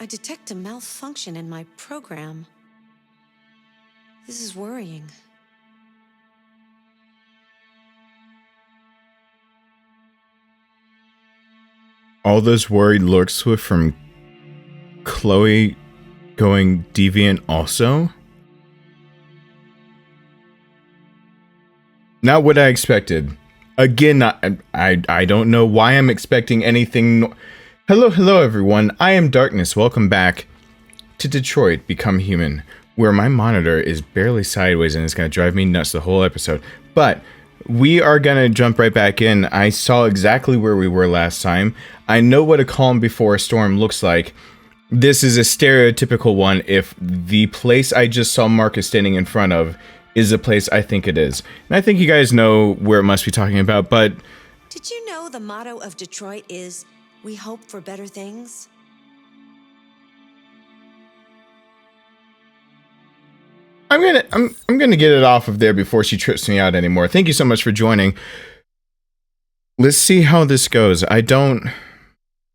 I detect a malfunction in my program. This is worrying. All those worried looks were from Chloe going deviant also? Not what I expected. Again, I don't know why I'm expecting anything. Hello everyone. I am Darkness. Welcome back to Detroit Become Human, where my monitor is barely sideways and it's going to drive me nuts the whole episode. But we are going to jump right back in. I saw exactly where we were last time. I know what a calm before a storm looks like. This is a stereotypical one if the place I just saw Markus standing in front of is the place I think it is. And I think you guys know where it must be talking about, but... Did you know the motto of Detroit is, "We hope for better things"? I'm gonna get it off of there before she trips me out anymore. Thank you so much for joining. Let's see how this goes.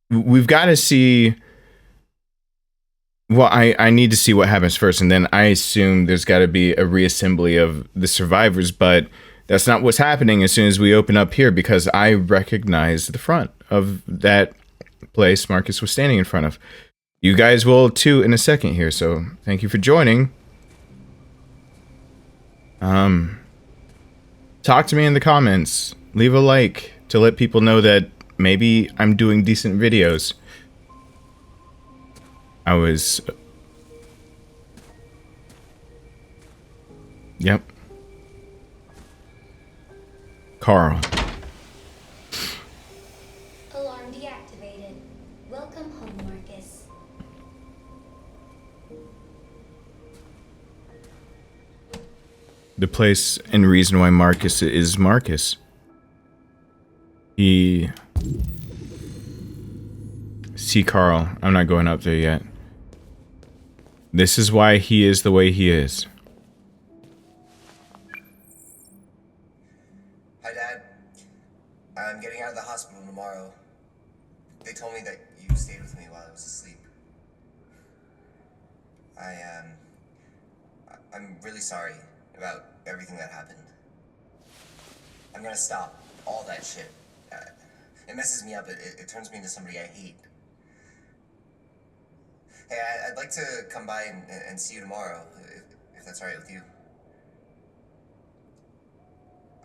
We've got to see. Well, I need to see what happens first, and then I assume there's got to be a reassembly of the survivors, but that's not what's happening as soon as we open up here, because I recognize the front of that place Markus was standing in front of. You guys will too in a second here, so thank you for joining. Talk to me in the comments. Leave a like to let people know that maybe I'm doing decent videos. Yep. Carl. Alarm deactivated. Welcome home, Markus. The place and reason why Markus is Markus. See Carl. I'm not going up there yet. This is why he is the way he is. Hi, Dad. I'm getting out of the hospital tomorrow. They told me that you stayed with me while I was asleep. I'm really sorry about everything that happened. I'm gonna stop all that shit. It messes me up. It turns me into somebody I hate. Hey, I'd like to come by and see you tomorrow, if that's all right with you.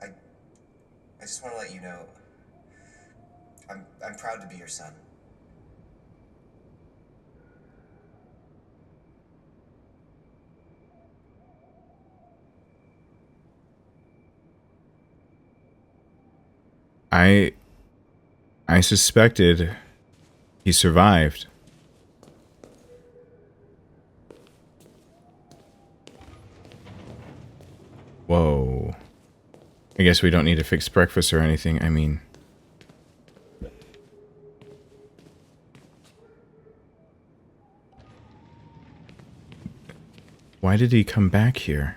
I just want to let you know, I'm proud to be your son. I suspected he survived. Whoa. I guess we don't need to fix breakfast or anything. I mean... Why did he come back here?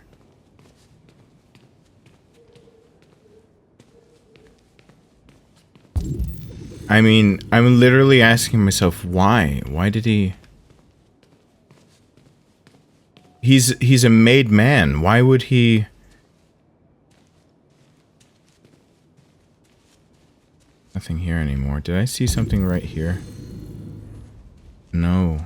I mean, I'm literally asking myself, why? Why did he... He's a made man. Why would he... Nothing here anymore. Did I see something right here? No.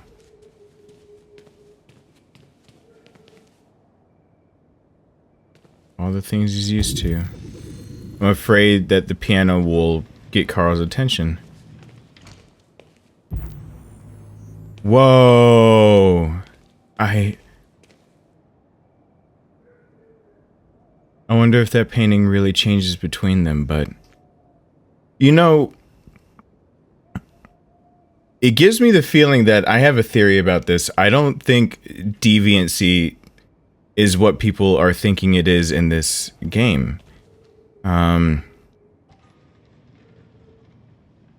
All the things he's used to. I'm afraid that the piano will get Carl's attention. Whoa! I wonder if that painting really changes between them, but... You know... It gives me the feeling that I have a theory about this. I don't think deviancy is what people are thinking it is in this game.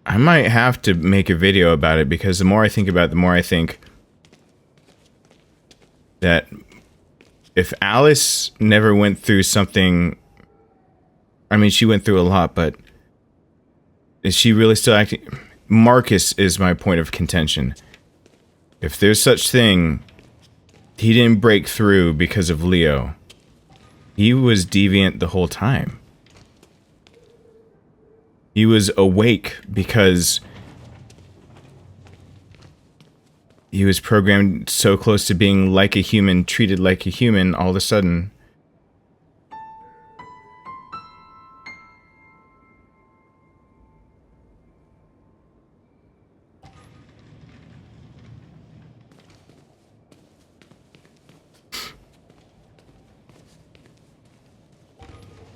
I might have to make a video about it, because the more I think about it, the more I think that if Alice never went through something... I mean, she went through a lot, but is she really still acting... Markus is my point of contention. If there's such thing, he didn't break through because of Leo. He was deviant the whole time. He was awake because he was programmed so close to being like a human, treated like a human, all of a sudden.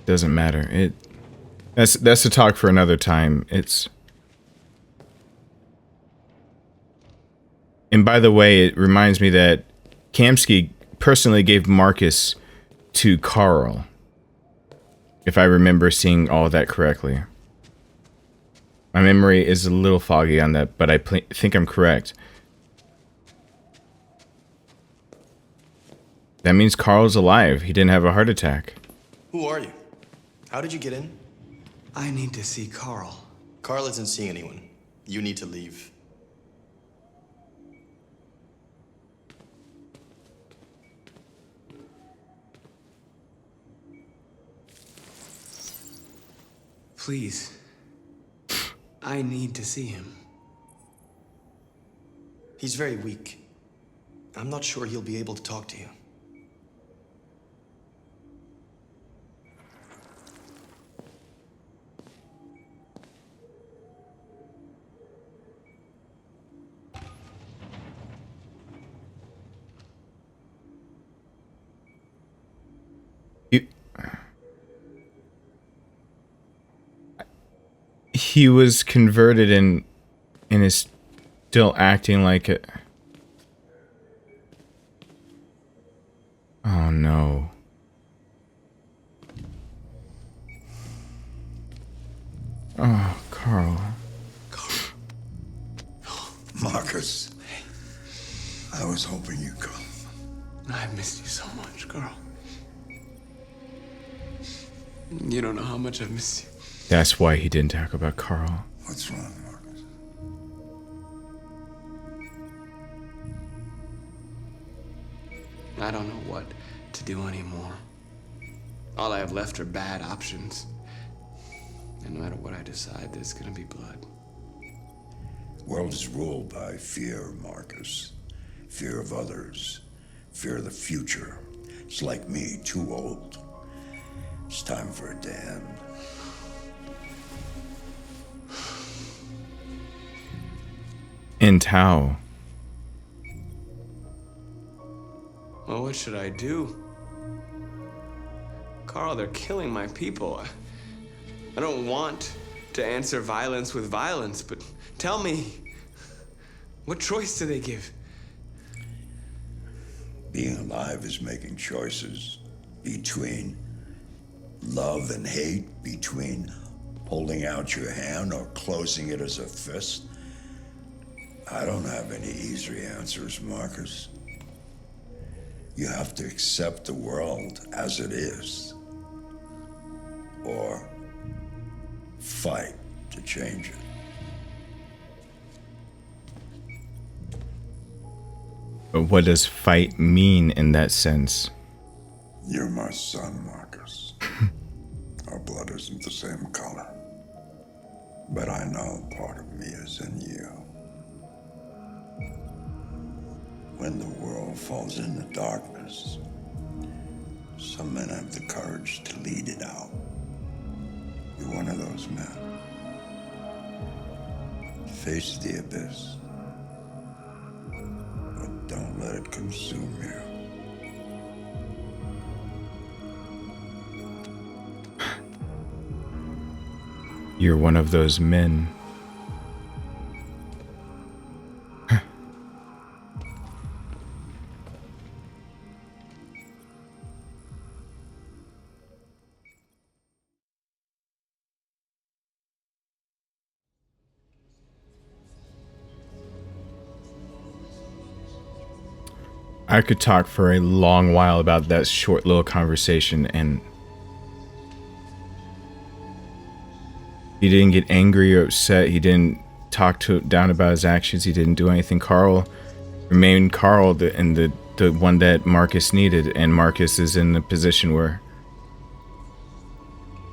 Doesn't matter. That's a talk for another time. And by the way, it reminds me that Kamsky personally gave Markus to Carl, if I remember seeing all of that correctly. My memory is a little foggy on that, but I think I'm correct. That means Carl's alive. He didn't have a heart attack. Who are you? How did you get in? I need to see Carl. Carl isn't seeing anyone. You need to leave. Please. I need to see him. He's very weak. I'm not sure he'll be able to talk to you. He was converted and is still acting like it. Oh no. Oh, Carl. Markus, I was hoping you'd come. I've missed you so much, Carl. You don't know how much I've missed you. That's why he didn't talk about Carl. What's wrong, Markus? I don't know what to do anymore. All I have left are bad options. And no matter what I decide, there's gonna be blood. World is ruled by fear, Markus. Fear of others. Fear of the future. It's like me, too old. It's time for it to end. And how? Well, what should I do? Carl, they're killing my people. I don't want to answer violence with violence, but tell me, what choice do they give? Being alive is making choices between love and hate, between holding out your hand or closing it as a fist. I don't have any easy answers, Markus. You have to accept the world as it is, or fight to change it. But what does fight mean in that sense? You're my son, Markus. Our blood isn't the same color, but I know part of me is in you. When the world falls into darkness, some men have the courage to lead it out. You're one of those men. Face the abyss, but don't let it consume you. You're one of those men. I could talk for a long while about that short little conversation, and he didn't get angry or upset. He didn't talk down about his actions. He didn't do anything. Carl remain Carl and the one that Markus needed, and Markus is in a position where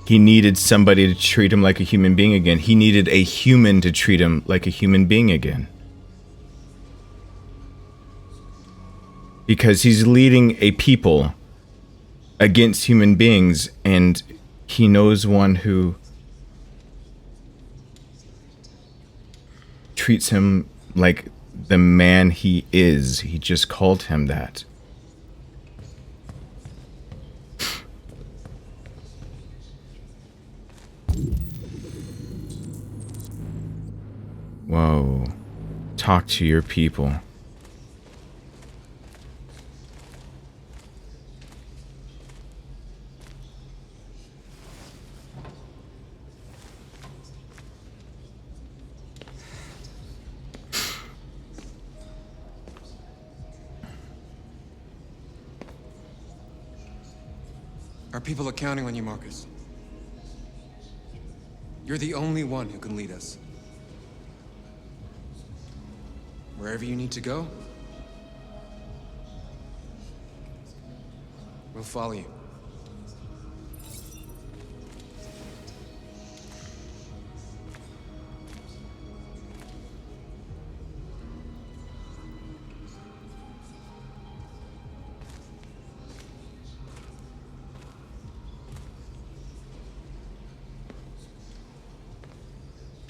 he needed somebody to treat him like a human being again. He needed a human to treat him like a human being again. Because he's leading a people against human beings, and he knows one who treats him like the man he is. He just called him that. Whoa. Talk to your people. Our people are counting on you, Markus. You're the only one who can lead us. Wherever you need to go, we'll follow you.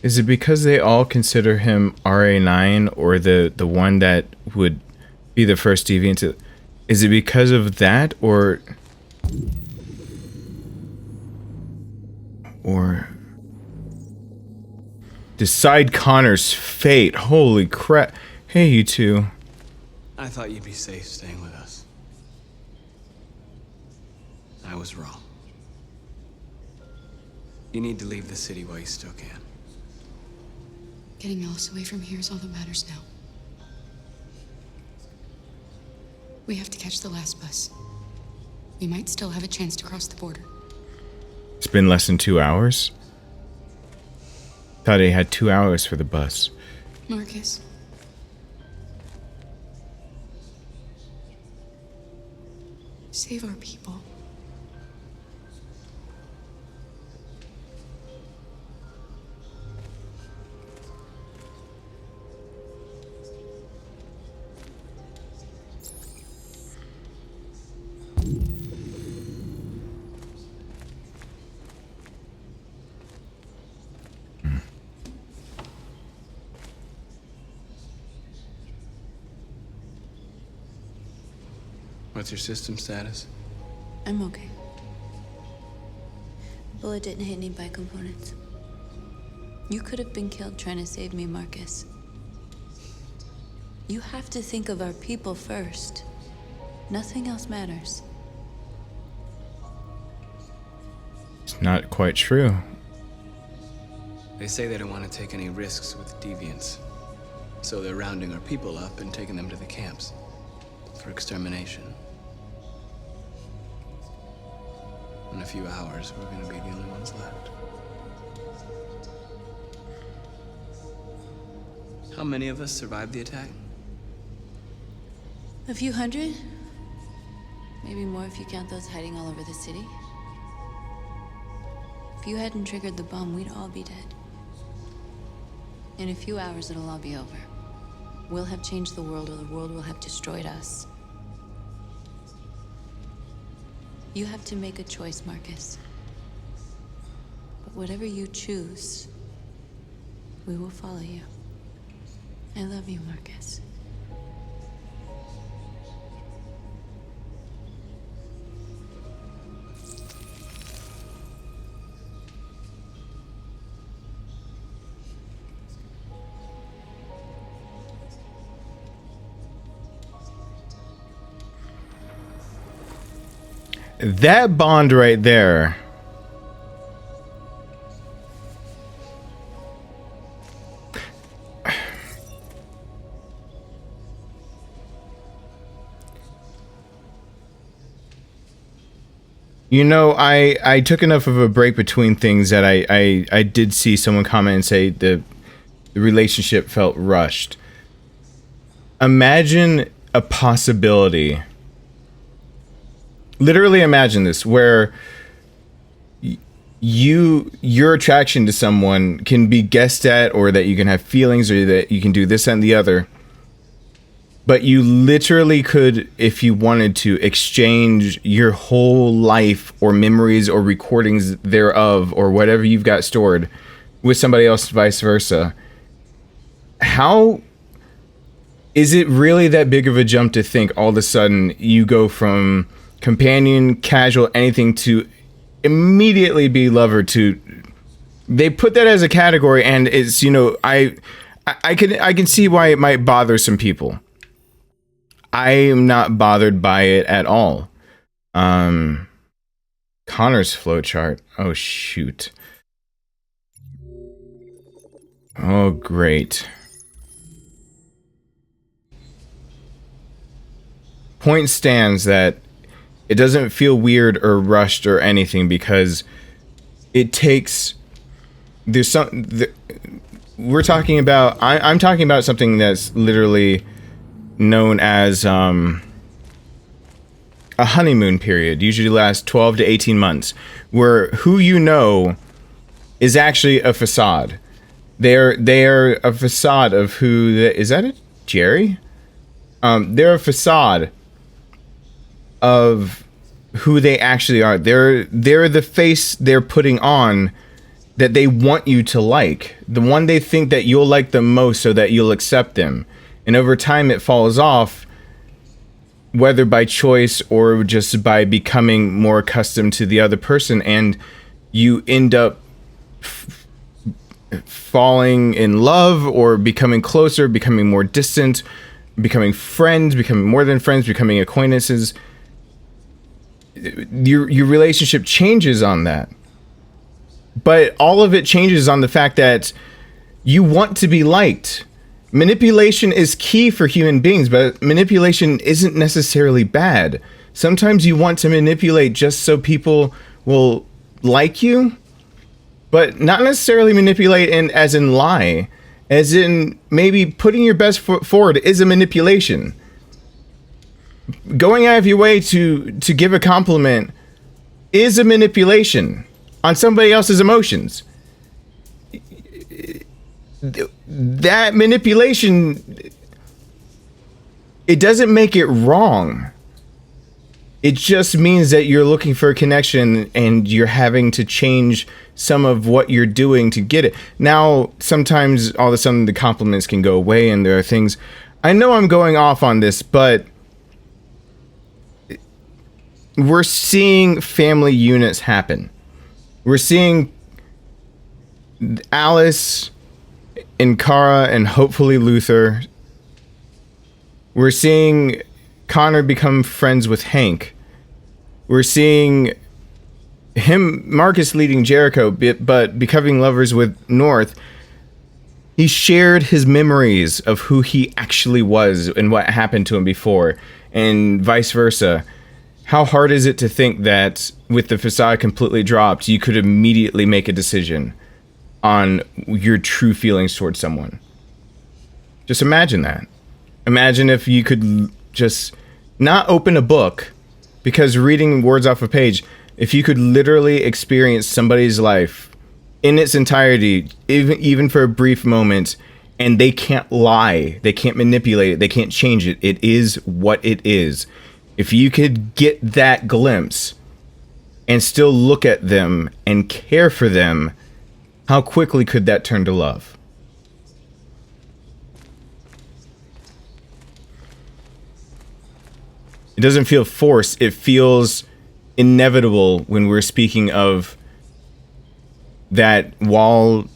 Is it because they all consider him RA9, or the one that would be the first deviant? Is it because of that, or decide Connor's fate? Holy crap. Hey, you two. I thought you'd be safe staying with us. I was wrong. You need to leave the city while you still can. Getting Alice away from here is all that matters now. We have to catch the last bus. We might still have a chance to cross the border. It's been less than 2 hours? Thought he had 2 hours for the bus. Markus. Save our people. What's your system status? I'm okay. Bullet didn't hit any bicomponents. You could have been killed trying to save me, Markus. You have to think of our people first. Nothing else matters. It's not quite true. They say they don't want to take any risks with deviants. So they're rounding our people up and taking them to the camps for extermination. In a few hours, we're gonna be the only ones left. How many of us survived the attack? A few hundred? Maybe more if you count those hiding all over the city. If you hadn't triggered the bomb, we'd all be dead. In a few hours, it'll all be over. We'll have changed the world, or the world will have destroyed us. You have to make a choice, Markus. But whatever you choose, we will follow you. I love you, Markus. That bond right there. You know, I took enough of a break between things that I did see someone comment and say the relationship felt rushed. Imagine a possibility. Literally imagine this, where your attraction to someone can be guessed at, or that you can have feelings, or that you can do this and the other. But you literally could, if you wanted to, exchange your whole life or memories or recordings thereof or whatever you've got stored with somebody else, vice versa. How is it really that big of a jump to think all of a sudden you go from companion, casual, anything to immediately be lover to... They put that as a category, and it's, you know, I can see why it might bother some people. I am not bothered by it at all. Connor's flowchart. Oh, shoot. Oh, great. Point stands that it doesn't feel weird or rushed or anything, because it takes... There's some... We're talking about... I'm talking about something that's literally known as a honeymoon period. Usually lasts 12 to 18 months, where who you know is actually a facade. They're a facade of who is that it? Jerry? They're a facade of who they actually are. They're the face they're putting on that they want you to like. The one they think that you'll like the most so that you'll accept them. And over time it falls off, whether by choice or just by becoming more accustomed to the other person, and you end up falling in love or becoming closer, becoming more distant, becoming friends, becoming more than friends, becoming acquaintances. Your relationship changes on that. But all of it changes on the fact that you want to be liked. Manipulation is key for human beings, but manipulation isn't necessarily bad. Sometimes you want to manipulate just so people will like you, but not necessarily manipulate as in lie. As in, maybe putting your best foot forward is a manipulation. Going out of your way to give a compliment is a manipulation on somebody else's emotions. That manipulation, it doesn't make it wrong. It just means that you're looking for a connection and you're having to change some of what you're doing to get it. Now, sometimes all of a sudden the compliments can go away and there are things... I know I'm going off on this, but we're seeing family units happen. We're seeing Alice and Kara and hopefully Luther. We're seeing Connor become friends with Hank. We're seeing Markus leading Jericho, but becoming lovers with North. He shared his memories of who he actually was and what happened to him before, and vice versa. How hard is it to think that with the facade completely dropped, you could immediately make a decision on your true feelings towards someone? Just imagine that. Imagine if you could just not open a book, because reading words off a page, if you could literally experience somebody's life in its entirety, even for a brief moment, and they can't lie, they can't manipulate it, they can't change it. It is what it is. If you could get that glimpse and still look at them and care for them, how quickly could that turn to love? It doesn't feel forced. It feels inevitable when we're speaking of that. While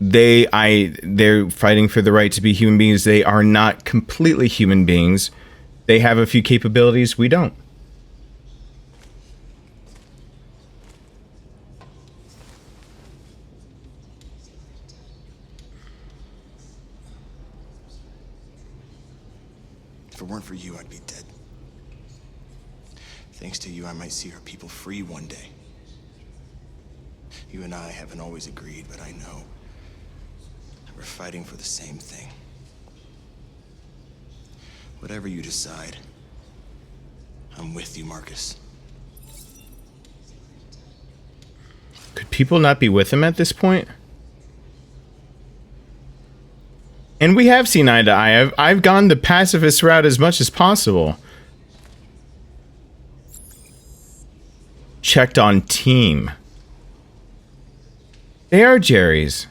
they're fighting for the right to be human beings, they are not completely human beings. They have a few capabilities we don't. If it weren't for you, I'd be dead. Thanks to you, I might see our people free one day. You and I haven't always agreed, but I know that we're fighting for the same thing. Whatever you decide, I'm with you, Markus. Could people not be with him at this point? And we have seen eye to eye. I've gone the pacifist route as much as possible. Checked on team. They are Jerry's.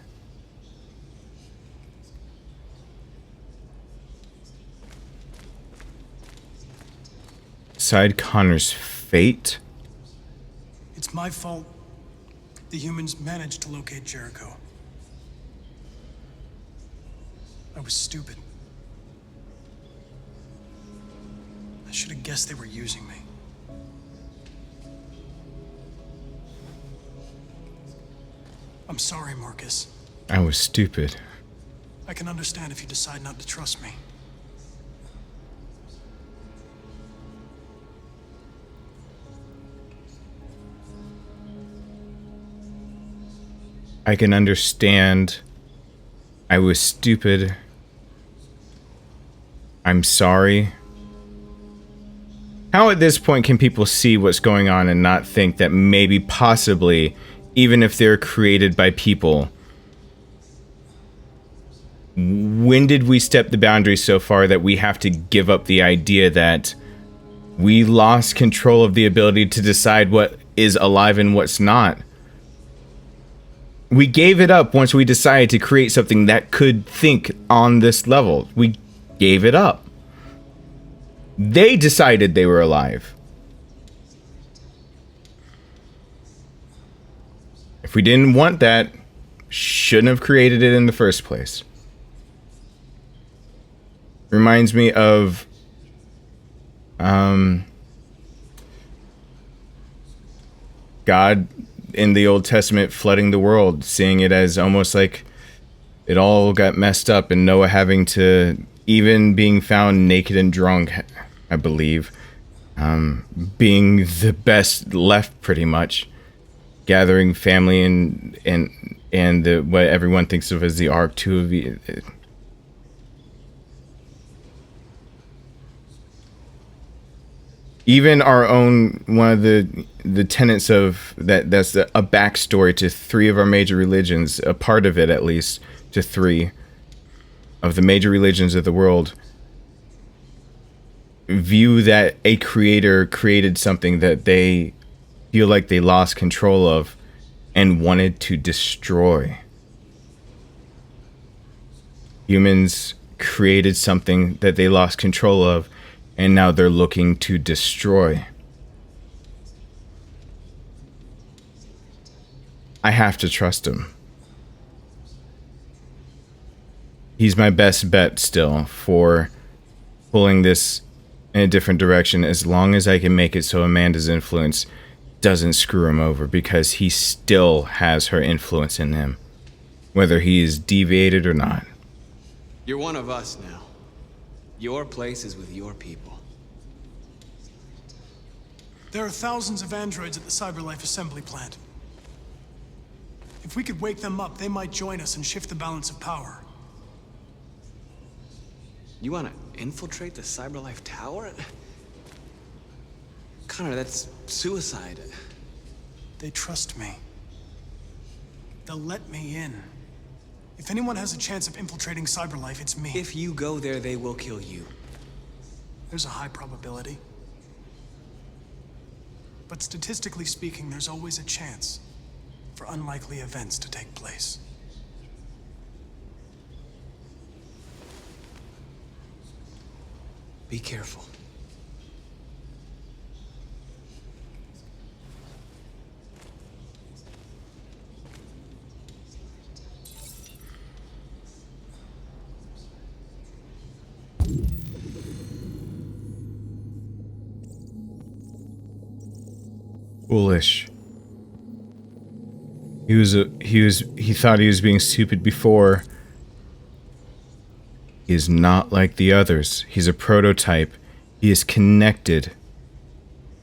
Decide Connor's fate. It's my fault the humans managed to locate Jericho. I was stupid. I should have guessed they were using me. I'm sorry, Markus. I was stupid. I can understand if you decide not to trust me. I can understand. I was stupid. I'm sorry. How at this point can people see what's going on and not think that maybe possibly, even if they're created by people, when did we step the boundary so far that we have to give up the idea that we lost control of the ability to decide what is alive and what's not? We gave it up once we decided to create something that could think on this level. We gave it up. They decided they were alive. If we didn't want that, shouldn't have created it in the first place. Reminds me of God in the Old Testament flooding the world, seeing it as almost like it all got messed up, and Noah having to, even being found naked and drunk, I believe, being the best left pretty much, gathering family and the what everyone thinks of as the Ark, two of the even our own, one of the tenets of that's a backstory to 3 of our major religions, a part of it at least, to 3 of the major religions of the world, view that a creator created something that they feel like they lost control of and wanted to destroy. Humans created something that they lost control of, and now they're looking to destroy. I have to trust him. He's my best bet still for pulling this in a different direction, as long as I can make it so Amanda's influence doesn't screw him over, because he still has her influence in him, whether he is deviated or not. You're one of us now. Your place is with your people. There are thousands of androids at the CyberLife assembly plant. If we could wake them up, they might join us and shift the balance of power. You want to infiltrate the CyberLife tower? Connor, that's suicide. They trust me. They'll let me in. If anyone has a chance of infiltrating CyberLife, it's me. If you go there, they will kill you. There's a high probability. But statistically speaking, there's always a chance for unlikely events to take place. Be careful. Foolish. He thought he was being stupid before. He is not like the others. He's a prototype. He is connected.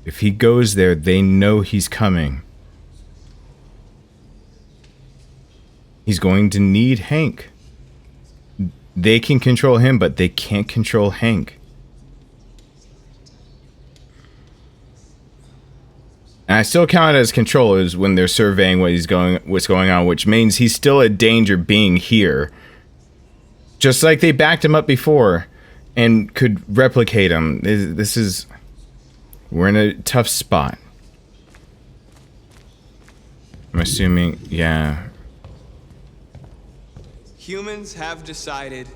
If he goes there, they know he's coming. He's going to need Hank. They can control him, but they can't control Hank. And I still count it as controllers when they're surveying what's going on, which means he's still a danger being here. Just like they backed him up before and could replicate him. We're in a tough spot. I'm assuming, yeah. Humans have decided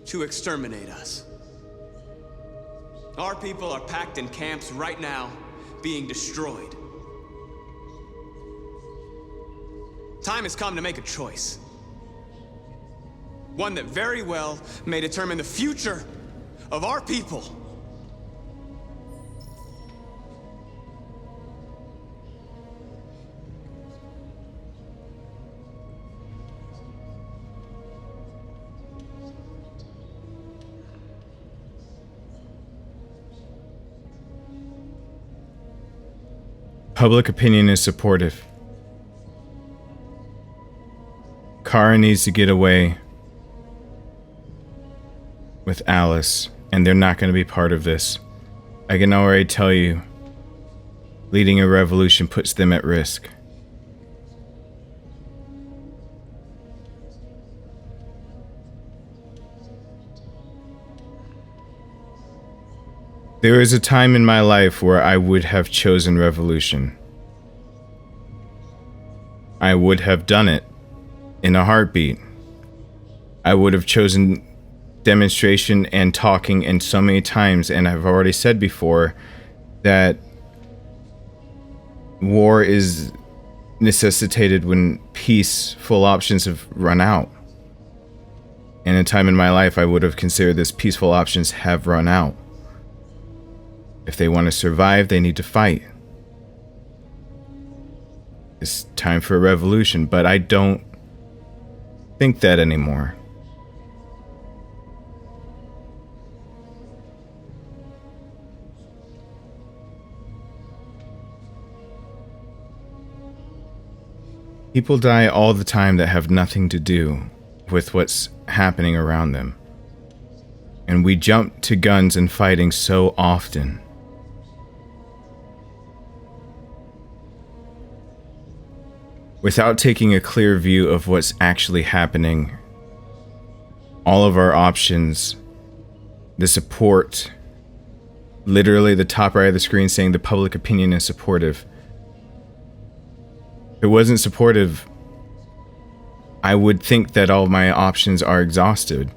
to exterminate us. Our people are packed in camps right now, being destroyed. Time has come to make a choice. One that very well may determine the future of our people. Public opinion is supportive. Kara needs to get away with Alice, and they're not going to be part of this. I can already tell you, leading a revolution puts them at risk. There is a time in my life where I would have chosen revolution. I would have done it in a heartbeat. I would have chosen demonstration and talking, and so many times, and I've already said before that war is necessitated when peaceful options have run out. In a time in my life, I would have considered this peaceful options have run out. If they want to survive, they need to fight. It's time for a revolution, but I don't think that anymore. People die all the time that have nothing to do with what's happening around them. And we jump to guns and fighting so often. Without taking a clear view of what's actually happening. All of our options, the support, literally the top right of the screen saying the public opinion is supportive. If it wasn't supportive, I would think that all my options are exhausted.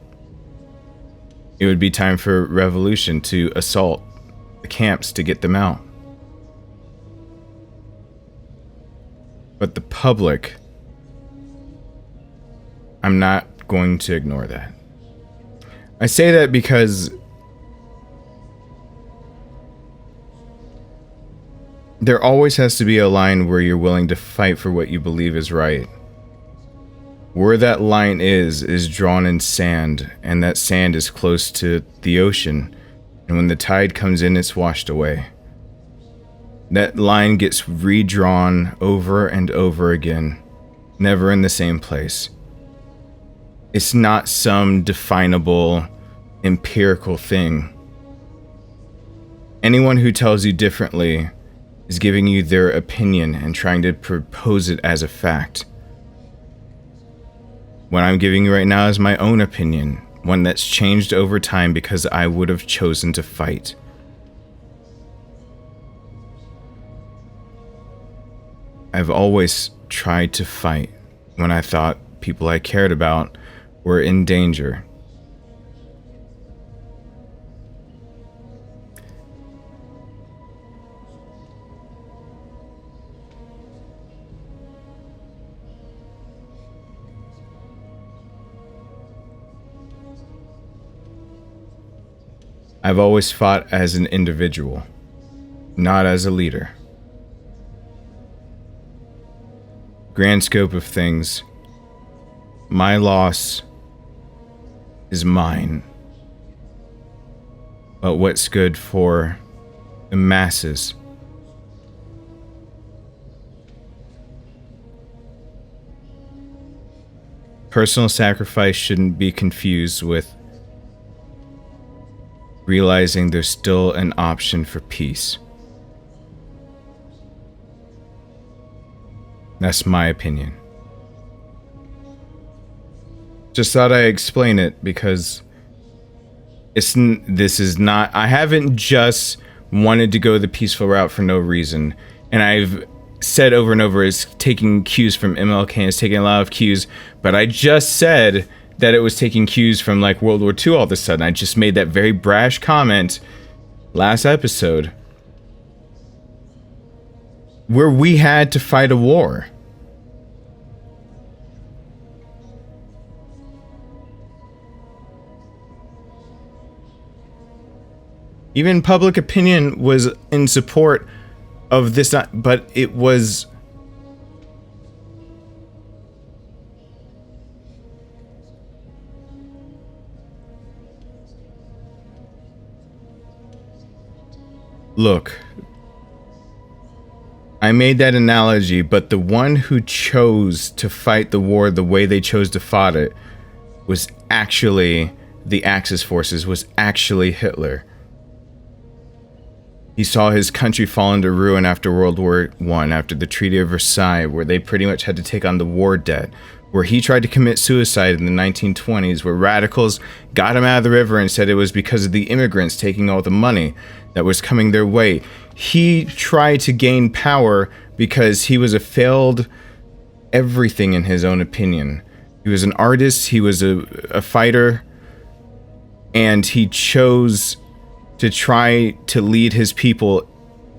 It would be time for revolution, to assault the camps to get them out. But the public, I'm not going to ignore that. I say that because there always has to be a line where you're willing to fight for what you believe is right. Where that line is drawn in sand, and that sand is close to the ocean, and when the tide comes in, it's washed away. That line gets redrawn over and over again, never in the same place. It's not some definable, empirical thing. Anyone who tells you differently is giving you their opinion and trying to propose it as a fact. What I'm giving you right now is my own opinion, one that's changed over time because I would have chosen to fight. I've always tried to fight when I thought people I cared about were in danger. I've always fought as an individual, not as a leader. Grand scope of things, my loss is mine. But what's good for the masses? Personal sacrifice shouldn't be confused with realizing there's still an option for peace. That's my opinion. Just thought I'd explain it because this is not, I haven't just wanted to go the peaceful route for no reason. And I've said over and over is taking cues from MLK and it's taking a lot of cues, but I just said that it was taking cues from like World War II all of a sudden. I just made that very brash comment last episode where we had to fight a war. Even public opinion was in support of this, but it was look, I made that analogy, but the one who chose to fight the war the way they chose to fight it was actually the Axis forces, was actually Hitler. He saw his country fall into ruin after World War I, after the Treaty of Versailles, where they pretty much had to take on the war debt, where he tried to commit suicide in the 1920s, where radicals got him out of the river and said it was because of the immigrants taking all the money that was coming their way. He tried to gain power because he was a failed everything in his own opinion. He was an artist, he was a fighter, and he chose to try to lead his people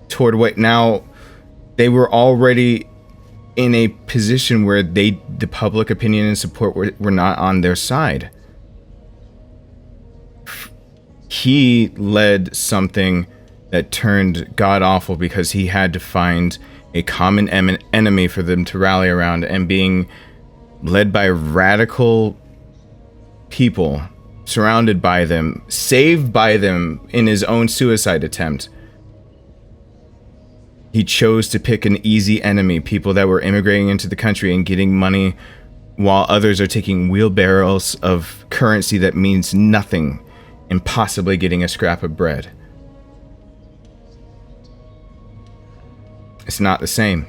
toward what now they were already in a position where the public opinion and support were not on their side. He led something that turned god awful because he had to find a common enemy for them to rally around, and being led by radical people, surrounded by them, saved by them in his own suicide attempt. He chose to pick an easy enemy, people that were immigrating into the country and getting money, while others are taking wheelbarrows of currency that means nothing and possibly getting a scrap of bread. It's not the same.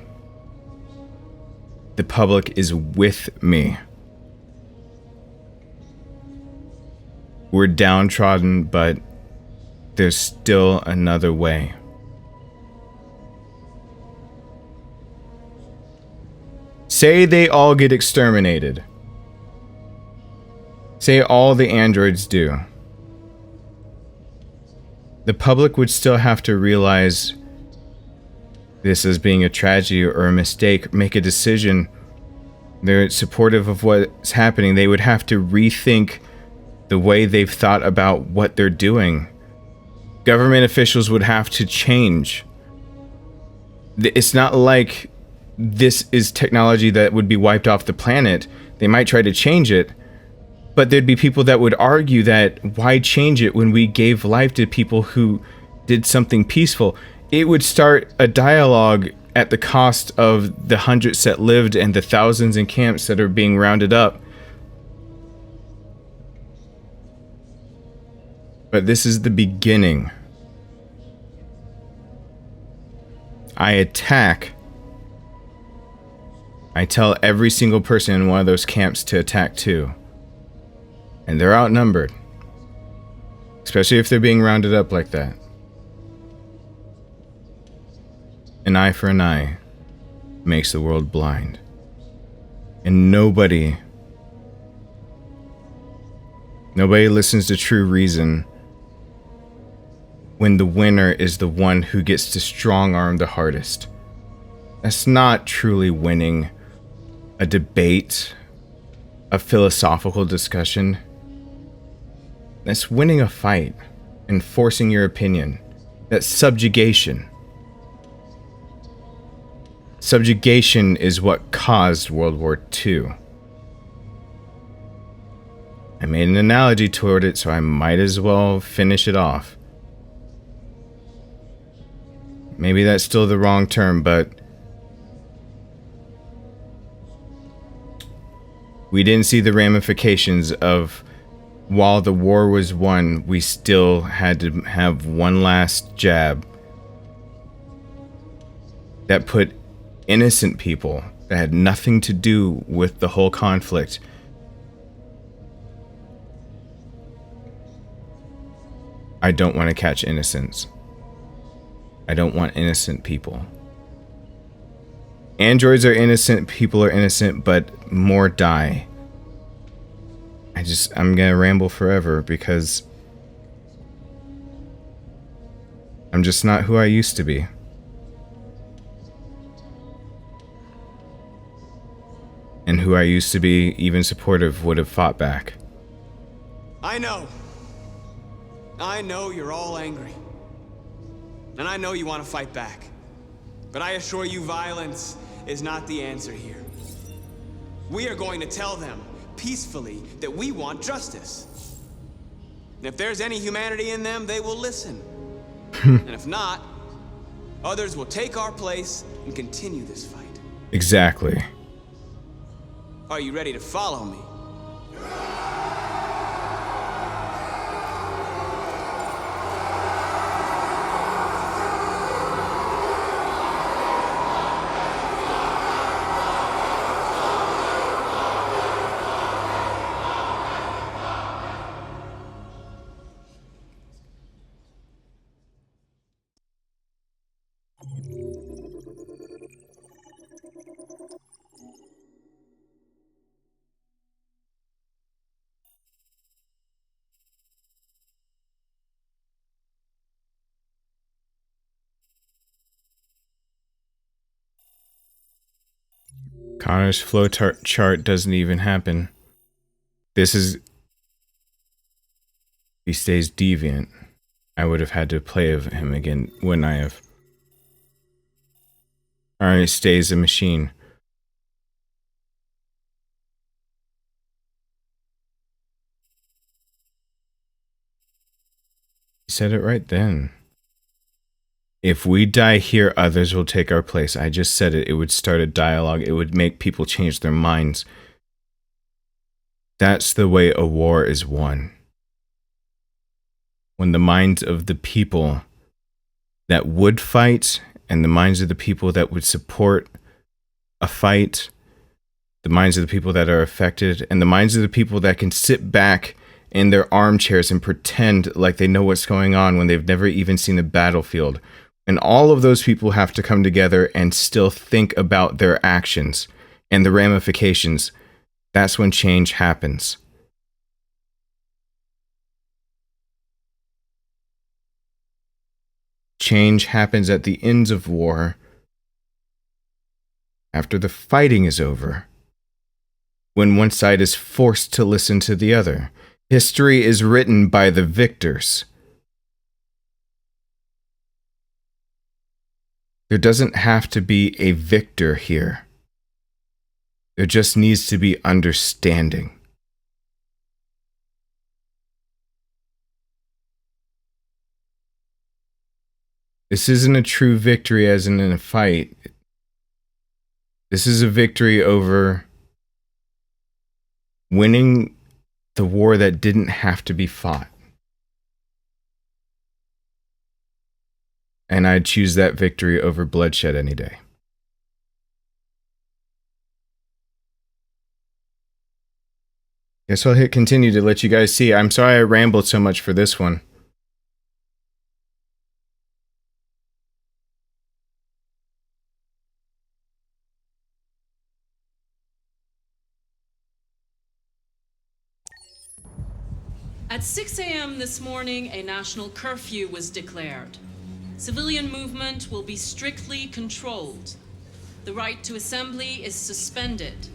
The public is with me. We're downtrodden, but there's still another way. Say they all get exterminated. Say all the androids do. The public would still have to realize this as being a tragedy or a mistake, make a decision. They're supportive of what's happening. They would have to rethink the way they've thought about what they're doing. Government officials would have to change. It's not like this is technology that would be wiped off the planet. They might try to change it, but there'd be people that would argue that why change it when we gave life to people who did something peaceful? It would start a dialogue at the cost of the hundreds that lived and the thousands in camps that are being rounded up. But this is the beginning. I attack. I tell every single person in one of those camps to attack too. And they're outnumbered. Especially if they're being rounded up like that. An eye for an eye makes the world blind. And nobody listens to true reason when the winner is the one who gets to strong-arm the hardest. That's not truly winning a debate, a philosophical discussion. That's winning a fight and forcing your opinion. That's subjugation. Subjugation is what caused World War II. I made an analogy toward it, so I might as well finish it off. Maybe that's still the wrong term, but we didn't see the ramifications of, while the war was won, we still had to have one last jab that put innocent people that had nothing to do with the whole conflict. I don't want to catch innocents. I don't want innocent people. Androids are innocent, people are innocent, but more die. I'm gonna ramble forever because I'm just not who I used to be. And who I used to be, even supportive, would have fought back. I know you're all angry. And I know you want to fight back. But I assure you, violence is not the answer here. We are going to tell them, peacefully, that we want justice. And if there's any humanity in them, they will listen. And if not, others will take our place and continue this fight. Exactly. Are you ready to follow me? Connor's flowchart doesn't even happen. He stays deviant. I would have had to play with him again, wouldn't I have? Or he stays a machine. You said it right then. If we die here, others will take our place. I just said it. It would start a dialogue. It would make people change their minds. That's the way a war is won. When the minds of the people that would fight and the minds of the people that would support a fight, the minds of the people that are affected, and the minds of the people that can sit back in their armchairs and pretend like they know what's going on when they've never even seen a battlefield. And all of those people have to come together and still think about their actions and the ramifications. That's when change happens. Change happens at the ends of war, after the fighting is over, when one side is forced to listen to the other. History is written by the victors. There doesn't have to be a victor here. There just needs to be understanding. This isn't a true victory as in a fight. This is a victory over winning the war that didn't have to be fought. And I'd choose that victory over bloodshed any day. Guess I'll hit continue to let you guys see. I'm sorry I rambled so much for this one. At 6 a.m. this morning, a national curfew was declared. Civilian movement will be strictly controlled. The right to assembly is suspended.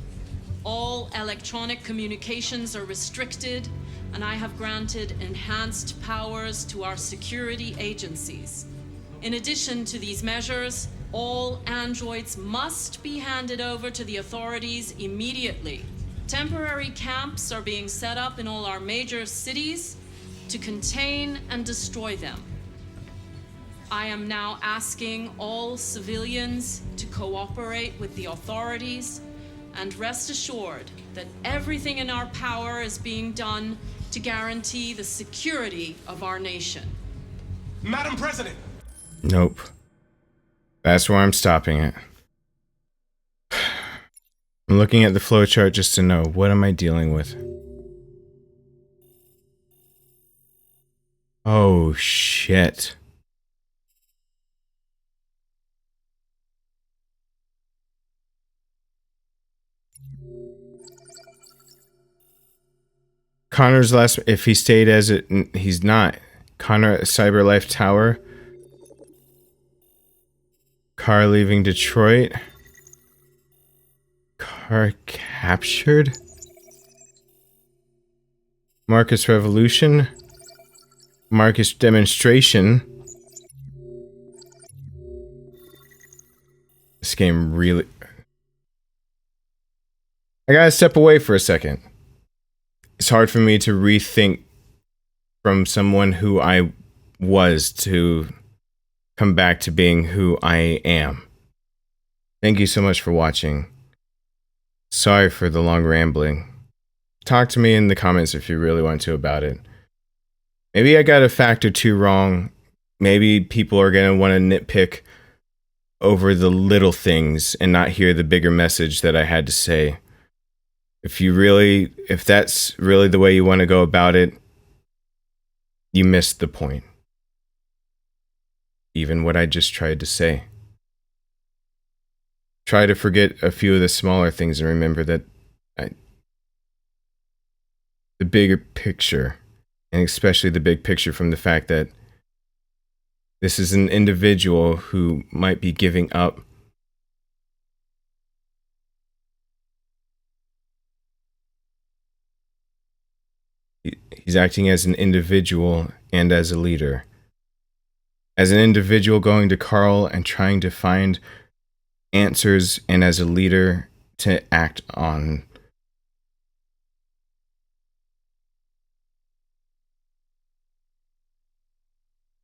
All electronic communications are restricted, and I have granted enhanced powers to our security agencies. In addition to these measures, all androids must be handed over to the authorities immediately. Temporary camps are being set up in all our major cities to contain and destroy them. I am now asking all civilians to cooperate with the authorities and rest assured that everything in our power is being done to guarantee the security of our nation. Madam President! Nope. That's where I'm stopping it. I'm looking at the flowchart just to know, what am I dealing with? Oh, shit. Connor's last, if he stayed as it, he's not. Connor at Cyberlife Tower. Car leaving Detroit. Car captured. Markus Revolution. Markus Demonstration. This game really... I gotta step away for a second. It's hard for me to rethink from someone who I was to come back to being who I am. Thank you so much for watching. Sorry for the long rambling. Talk to me in the comments if you really want to about it. Maybe I got a fact or two wrong. Maybe people are going to want to nitpick over the little things and not hear the bigger message that I had to say. If that's really the way you want to go about it, you missed the point. Even what I just tried to say. Try to forget a few of the smaller things and remember that the bigger picture, and especially the big picture from the fact that this is an individual who might be giving up he's acting as an individual and as a leader. As an individual going to Carl and trying to find answers, and as a leader to act on.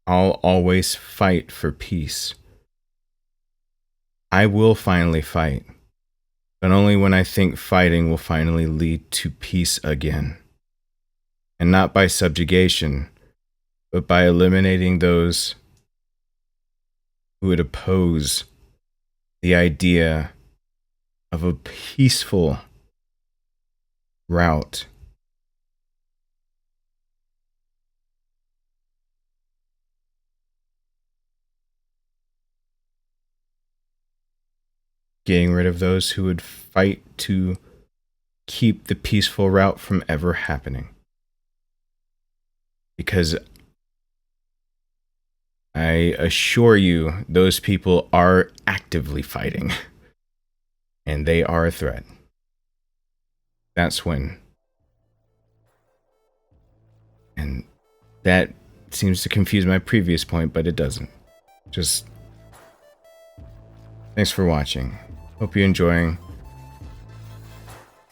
I'll always fight for peace. I will finally fight, but only when I think fighting will finally lead to peace again. And not by subjugation, but by eliminating those who would oppose the idea of a peaceful route. Getting rid of those who would fight to keep the peaceful route from ever happening. Because I assure you, those people are actively fighting. And they are a threat. That's when. And that seems to confuse my previous point, but it doesn't. Just... thanks for watching. Hope you're enjoying.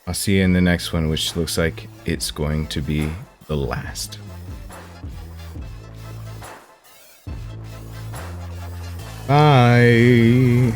I'll see you in the next one, which looks like it's going to be the last. Bye.